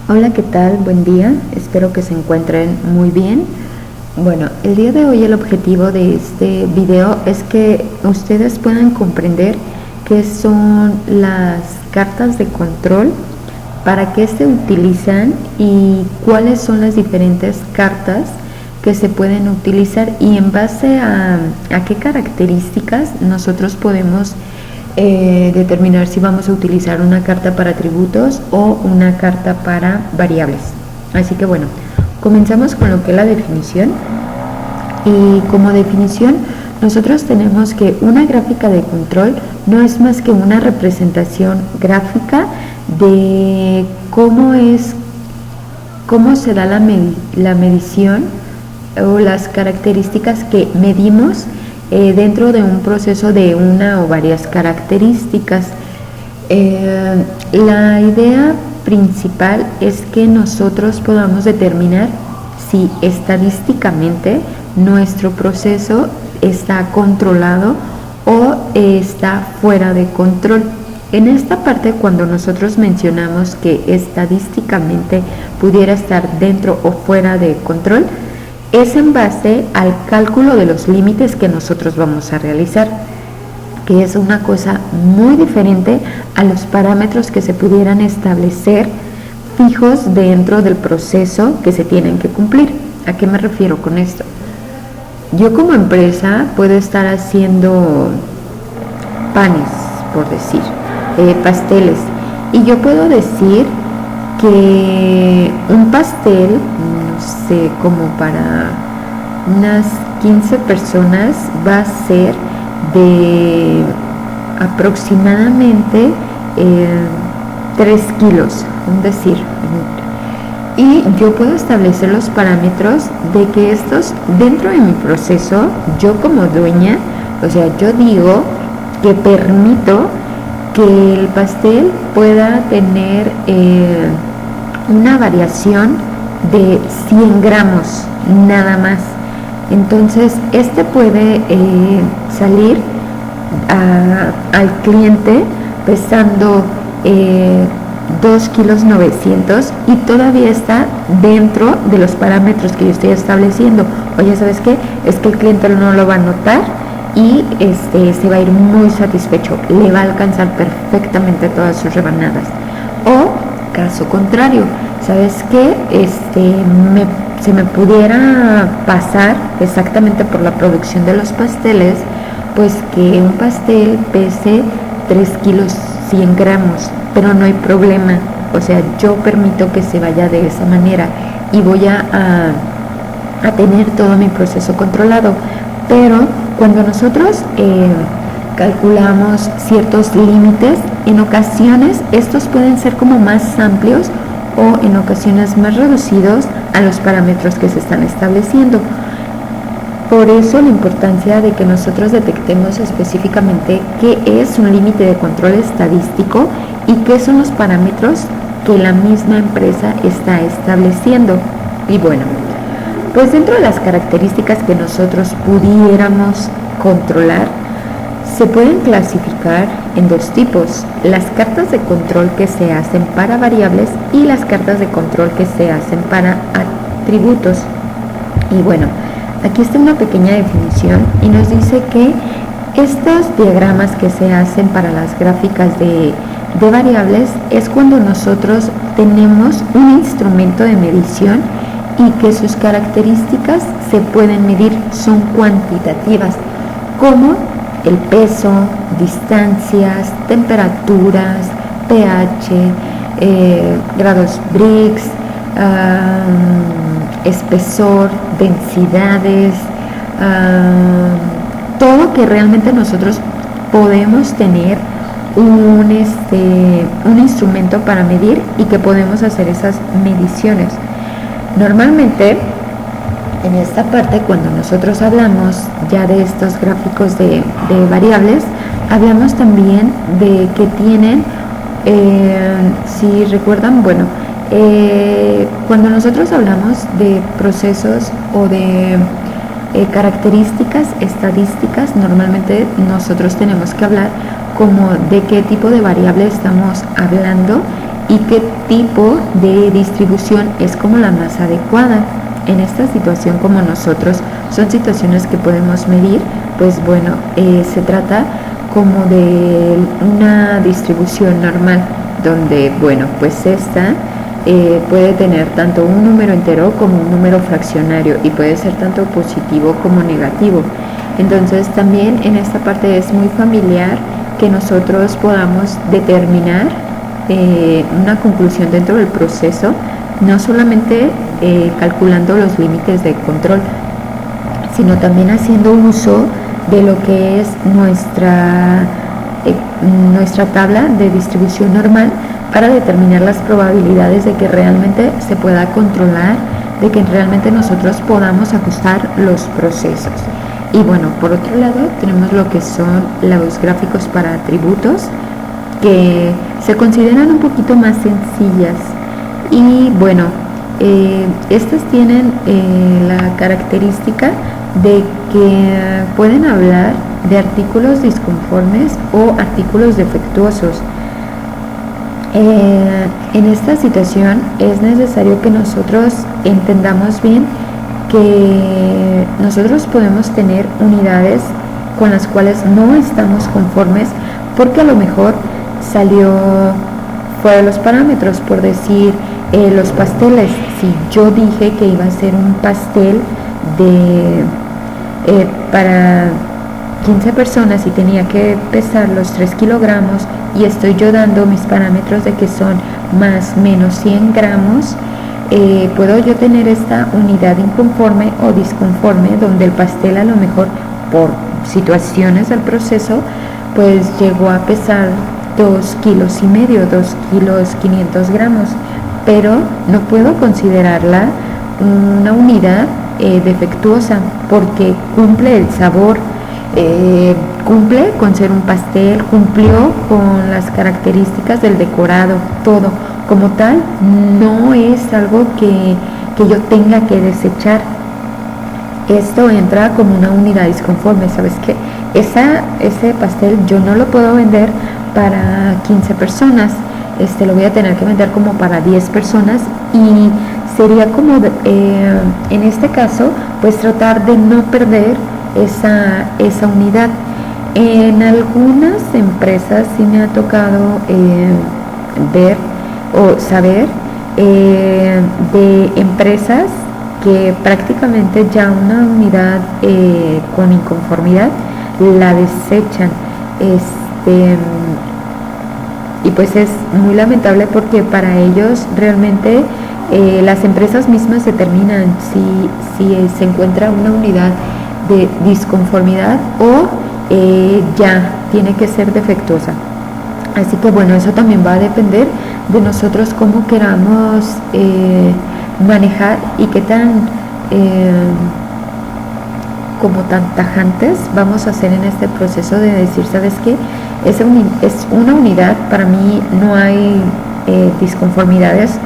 Hola, ¿qué tal? Buen día. Espero que se encuentren muy bien. Bueno, el día de hoy el objetivo de este video es que ustedes puedan comprender qué son las cartas de control, para qué se utilizan y cuáles son las diferentes cartas que se pueden utilizar y en base a qué características nosotros podemos determinar si vamos a utilizar una carta para atributos o una carta para variables. Así que bueno, comenzamos con lo que es la definición. Y como definición, nosotros tenemos que una gráfica de control no es más que una representación gráfica de cómo se da la medición o las características que medimos dentro de un proceso de una o varias características. La idea principal es que nosotros podamos determinar si estadísticamente nuestro proceso está controlado o está fuera de control. En esta parte, cuando nosotros mencionamos que estadísticamente pudiera estar dentro o fuera de control, es en base al cálculo de los límites que nosotros vamos a realizar, que es una cosa muy diferente a los parámetros que se pudieran establecer fijos dentro del proceso que se tienen que cumplir. ¿A qué me refiero con esto? Yo como empresa puedo estar haciendo panes, por decir, pasteles, y yo puedo decir que un pastel, no sé, como para unas 15 personas va a ser de aproximadamente 3 kilos, es decir, y yo puedo establecer los parámetros de que estos, dentro de mi proceso, yo como dueña, o sea, yo digo que permito que el pastel pueda tener una variación de 100 gramos nada más. Entonces este puede salir al cliente pesando 2 kilos 900 y todavía está dentro de los parámetros que yo estoy estableciendo. Oye, ¿sabes qué? Es que el cliente no lo va a notar y se va a ir muy satisfecho, le va a alcanzar perfectamente todas sus rebanadas. O caso contrario, ¿sabes qué? Se me pudiera pasar exactamente por la producción de los pasteles, pues que un pastel pese 3 kilos 100 gramos, pero no hay problema, o sea, yo permito que se vaya de esa manera y voy a tener todo mi proceso controlado. Pero cuando nosotros calculamos ciertos límites, en ocasiones estos pueden ser como más amplios o en ocasiones más reducidos a los parámetros que se están estableciendo. Por eso la importancia de que nosotros detectemos específicamente qué es un límite de control estadístico y qué son los parámetros que la misma empresa está estableciendo. Y bueno, pues dentro de las características que nosotros pudiéramos controlar, se pueden clasificar en dos tipos: las cartas de control que se hacen para variables y las cartas de control que se hacen para atributos. Y bueno, aquí está una pequeña definición y nos dice que estos diagramas que se hacen para las gráficas de variables es cuando nosotros tenemos un instrumento de medición y que sus características se pueden medir, son cuantitativas, como el peso, distancias, temperaturas, pH, grados Brix, espesor, densidades, todo que realmente nosotros podemos tener un instrumento para medir y que podemos hacer esas mediciones. Normalmente en esta parte, cuando nosotros hablamos ya de estos gráficos de variables, hablamos también de que tienen, si recuerdan, bueno, cuando nosotros hablamos de procesos o de características estadísticas, normalmente nosotros tenemos que hablar como de qué tipo de variable estamos hablando y qué tipo de distribución es como la más adecuada. En esta situación, como nosotros, son situaciones que podemos medir, pues bueno, se trata como de una distribución normal, donde, bueno, pues esta puede tener tanto un número entero como un número fraccionario y puede ser tanto positivo como negativo. Entonces también en esta parte es muy familiar que nosotros podamos determinar una conclusión dentro del proceso, no solamente calculando los límites de control, sino también haciendo uso de lo que es nuestra tabla de distribución normal para determinar las probabilidades de que realmente se pueda controlar, de que realmente nosotros podamos ajustar los procesos. Y bueno, por otro lado tenemos lo que son los gráficos para atributos, que se consideran un poquito más sencillas y bueno, estas tienen la característica de que pueden hablar de artículos disconformes o artículos defectuosos. En esta situación es necesario que nosotros entendamos bien que nosotros podemos tener unidades con las cuales no estamos conformes porque a lo mejor salió fuera de los parámetros. Por decir, los pasteles, si yo dije que iba a ser un pastel para 15 personas y tenía que pesar los 3 kilogramos y estoy yo dando mis parámetros de que son más menos 100 gramos, puedo yo tener esta unidad inconforme o disconforme, donde el pastel a lo mejor por situaciones del proceso pues llegó a pesar 2,5 kilos, 2 kilos 500 gramos, pero no puedo considerarla una unidad defectuosa porque cumple el sabor, cumple con ser un pastel, cumplió con las características del decorado, todo como tal. No es algo que yo tenga que desechar. Esto entra como una unidad disconforme. ¿Sabes qué? Ese pastel yo no lo puedo vender para 15 personas, lo voy a tener que vender como para 10 personas y sería como en este caso pues tratar de no perder esa unidad. En algunas empresas sí me ha tocado ver o saber de empresas que prácticamente ya una unidad con inconformidad la desechan, y pues es muy lamentable porque para ellos realmente las empresas mismas determinan si se encuentra una unidad de disconformidad o ya tiene que ser defectuosa. Así que bueno, eso también va a depender de nosotros cómo queramos manejar y qué tan como tan tajantes vamos a hacer en este proceso de decir, ¿sabes qué? Es una unidad, para mí no hay disconformidades.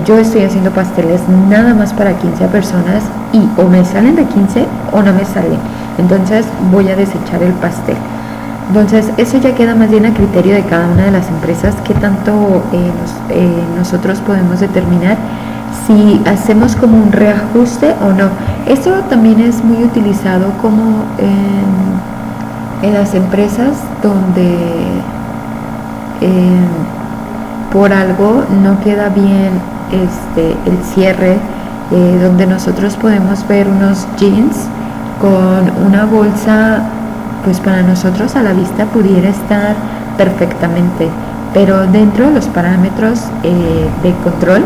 Yo estoy haciendo pasteles nada más para 15 personas y o me salen de 15 o no me salen, entonces voy a desechar el pastel. Entonces eso ya queda más bien a criterio de cada una de las empresas, que tanto nosotros podemos determinar si hacemos como un reajuste o no. Esto también es muy utilizado como en las empresas donde por algo no queda bien el cierre, donde nosotros podemos ver unos jeans con una bolsa, pues para nosotros a la vista pudiera estar perfectamente, pero dentro de los parámetros de control,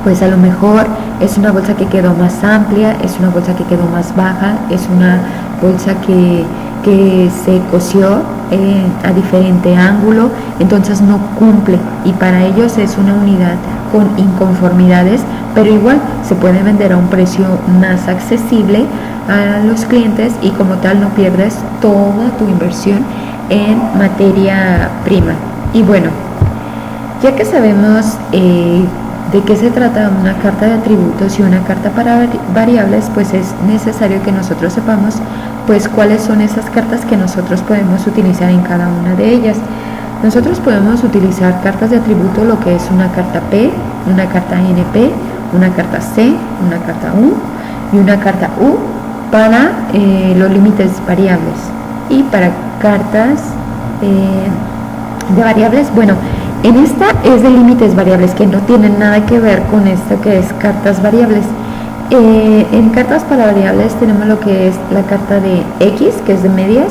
pues a lo mejor es una bolsa que quedó más amplia, es una bolsa que quedó más baja, es una bolsa que se cosió a diferente ángulo, entonces no cumple, y para ellos es una unidad con inconformidades, pero igual se puede vender a un precio más accesible a los clientes y como tal no pierdes toda tu inversión en materia prima. Y bueno, ya que sabemos de qué se trata una carta de atributos y una carta para variables, pues es necesario que nosotros sepamos pues cuáles son esas cartas que nosotros podemos utilizar en cada una de ellas. Nosotros podemos utilizar cartas de atributo, lo que es una carta P, una carta NP, una carta C, una carta U y una carta U para los límites variables. Y para cartas de variables, bueno, en esta es de límites variables, que no tienen nada que ver con esto que es cartas variables. En cartas para variables tenemos lo que es la carta de X, que es de medias,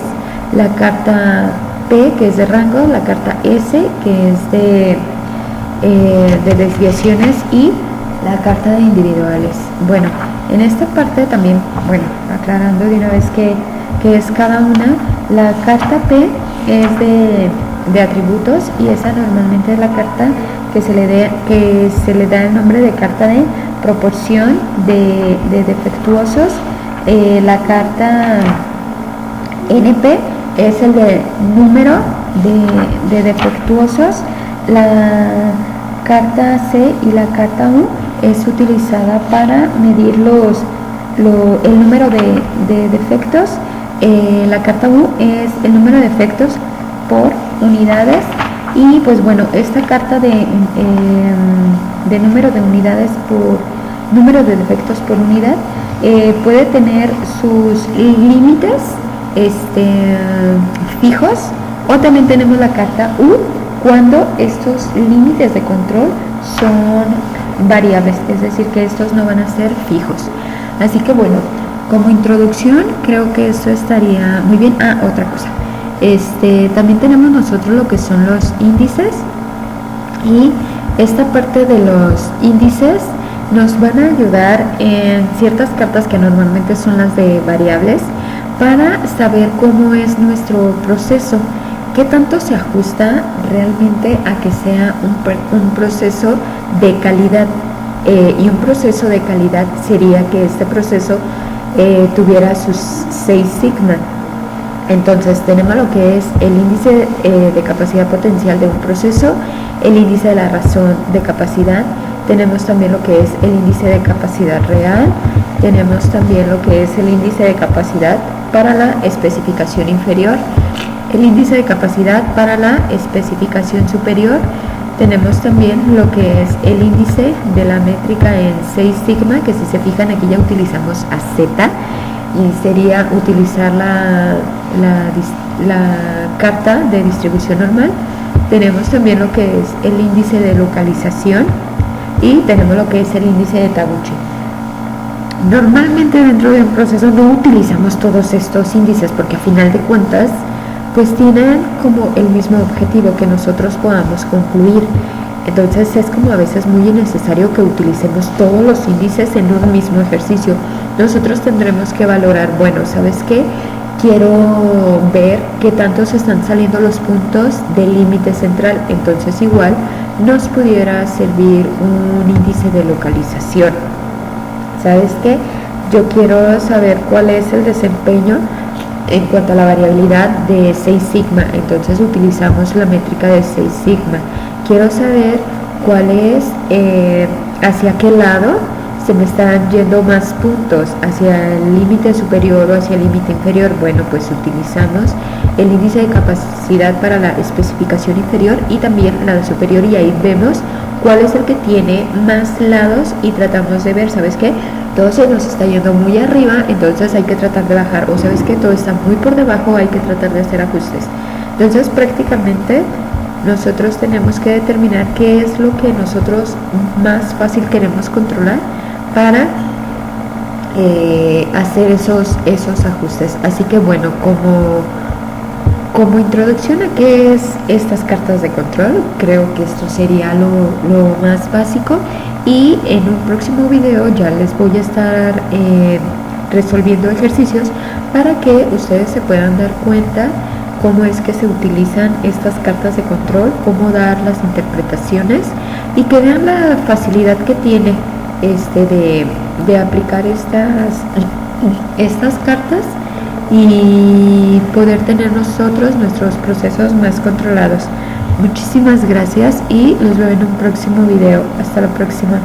la carta P, que es de rango, la carta S, que es de desviaciones, y la carta de individuales. Bueno, en esta parte también, bueno, aclarando de una vez que es cada una, la carta P es de atributos, y esa normalmente es la carta que se le da el nombre de carta de proporción de defectuosos. La carta NP es el de número de defectuosos. La carta C y la carta U es utilizada para medir el número de defectos. La carta U es el número de defectos por unidades, y pues bueno, esta carta de número de unidades por número de defectos por unidad puede tener sus límites fijos, o también tenemos la carta U cuando estos límites de control son variables, es decir, que estos no van a ser fijos. Así que bueno, como introducción creo que esto estaría muy bien. Otra cosa, también tenemos nosotros lo que son los índices, y esta parte de los índices nos van a ayudar en ciertas cartas que normalmente son las de variables, para saber cómo es nuestro proceso, qué tanto se ajusta realmente a que sea un proceso de calidad. Y un proceso de calidad sería que este proceso tuviera sus 6 sigma. Entonces tenemos lo que es el índice de capacidad potencial de un proceso, el índice de la razón de capacidad, tenemos también lo que es el índice de capacidad real, tenemos también lo que es el índice de capacidad para la especificación inferior, el índice de capacidad para la especificación superior, tenemos también lo que es el índice de la métrica en 6 sigma, que si se fijan aquí ya utilizamos a Z, y sería utilizar la carta de distribución normal. Tenemos también lo que es el índice de localización, y tenemos lo que es el índice de Taguchi. Normalmente dentro de un proceso no utilizamos todos estos índices, porque a final de cuentas pues tienen como el mismo objetivo, que nosotros podamos concluir. Entonces es como a veces muy innecesario que utilicemos todos los índices en un mismo ejercicio. Nosotros tendremos que valorar, bueno, ¿sabes qué? Quiero ver qué tanto se están saliendo los puntos del límite central. Entonces igual nos pudiera servir un índice de localización. ¿Sabes qué? Yo quiero saber cuál es el desempeño en cuanto a la variabilidad de 6 sigma, entonces utilizamos la métrica de 6 sigma. Quiero saber cuál es, hacia qué lado se me están yendo más puntos, hacia el límite superior o hacia el límite inferior. Bueno, pues utilizamos el índice de capacidad para la especificación inferior y también la superior, y ahí vemos cuál es el que tiene más lados, y tratamos de ver, ¿sabes qué? Todo se nos está yendo muy arriba, entonces hay que tratar de bajar, o sabes que todo está muy por debajo, hay que tratar de hacer ajustes. Entonces prácticamente nosotros tenemos que determinar qué es lo que nosotros más fácil queremos controlar para hacer esos ajustes. Así que bueno, como introducción a qué es estas cartas de control, creo que esto sería lo más básico, y en un próximo video ya les voy a estar resolviendo ejercicios para que ustedes se puedan dar cuenta cómo es que se utilizan estas cartas de control, cómo dar las interpretaciones, y que vean la facilidad que tiene de aplicar estas cartas y poder tener nosotros nuestros procesos más controlados. Muchísimas gracias y los veo en un próximo video. Hasta la próxima.